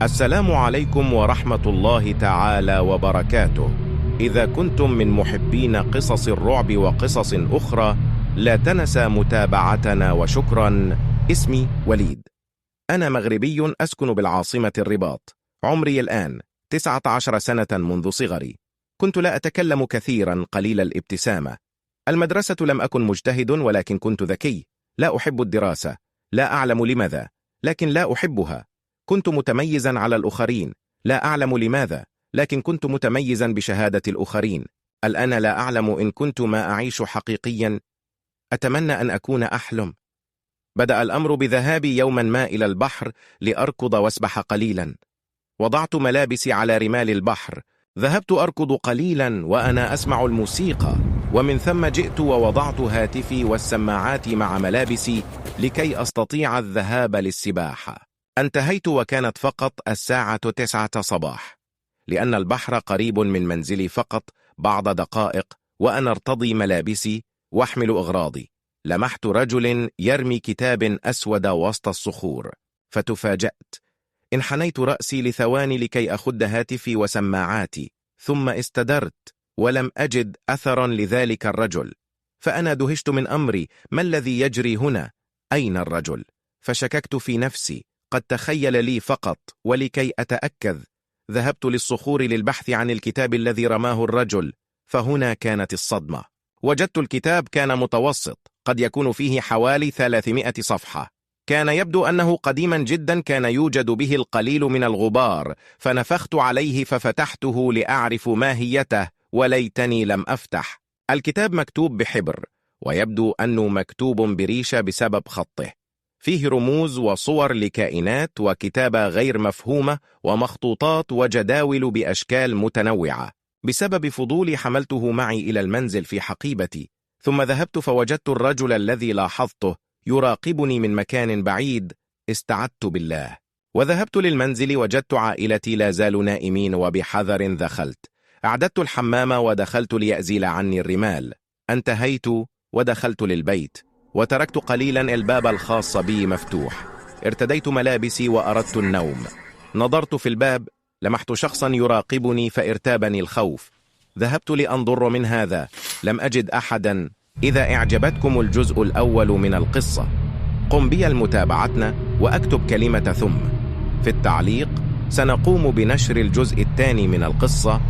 السلام عليكم ورحمة الله تعالى وبركاته. إذا كنتم من محبين قصص الرعب وقصص أخرى لا تنسى متابعتنا وشكرا. اسمي وليد، أنا مغربي أسكن بالعاصمة الرباط. عمري الآن 19 سنة. منذ صغري كنت لا أتكلم كثيرا، قليل الابتسامة. المدرسة لم أكن مجتهد، ولكن كنت ذكي. لا أحب الدراسة، لا أعلم لماذا، لكن لا أحبها. كنت متميزا على الآخرين، لا أعلم لماذا، لكن كنت متميزا بشهادة الآخرين. الآن لا أعلم إن كنت ما أعيش حقيقيا. أتمنى أن أكون أحلم. بدأ الأمر بذهابي يوما ما إلى البحر لأركض واسبح قليلا. وضعت ملابسي على رمال البحر، ذهبت أركض قليلا وأنا أسمع الموسيقى، ومن ثم جئت ووضعت هاتفي والسماعات مع ملابسي لكي أستطيع الذهاب للسباحة. انتهيت وكانت فقط الساعة 9 صباح، لأن البحر قريب من منزلي فقط بعض دقائق، وأنا ارتضي ملابسي واحمل أغراضي. لمحت رجل يرمي كتاب أسود وسط الصخور، فتفاجأت. انحنيت رأسي لثواني لكي أخد هاتفي وسماعاتي، ثم استدرت ولم أجد أثرا لذلك الرجل. فأنا دهشت من أمري، ما الذي يجري هنا؟ أين الرجل؟ فشككت في نفسي، قد تخيل لي فقط. ولكي أتأكد ذهبت للصخور للبحث عن الكتاب الذي رماه الرجل، فهنا كانت الصدمة. وجدت الكتاب كان متوسط، قد يكون فيه حوالي 300 صفحة. كان يبدو أنه قديما جدا، كان يوجد به القليل من الغبار، فنفخت عليه ففتحته لأعرف ماهيته، وليتني لم أفتح. الكتاب مكتوب بحبر، ويبدو أنه مكتوب بريشة بسبب خطه. فيه رموز وصور لكائنات وكتابة غير مفهومة ومخطوطات وجداول بأشكال متنوعة. بسبب فضولي حملته معي إلى المنزل في حقيبتي، ثم ذهبت فوجدت الرجل الذي لاحظته يراقبني من مكان بعيد. استعذت بالله وذهبت للمنزل. وجدت عائلتي لا زالوا نائمين، وبحذر دخلت. أعددت الحمام ودخلت ليأزيل عني الرمال. انتهيت ودخلت للبيت، وتركت قليلا الباب الخاص بي مفتوح. ارتديت ملابسي وأردت النوم. نظرت في الباب، لمحت شخصا يراقبني فارتابني الخوف. ذهبت لأنظر من هذا، لم أجد أحدا. إذا أعجبتكم الجزء الأول من القصة، قم بي المتابعتنا وأكتب كلمة ثم في التعليق. سنقوم بنشر الجزء الثاني من القصة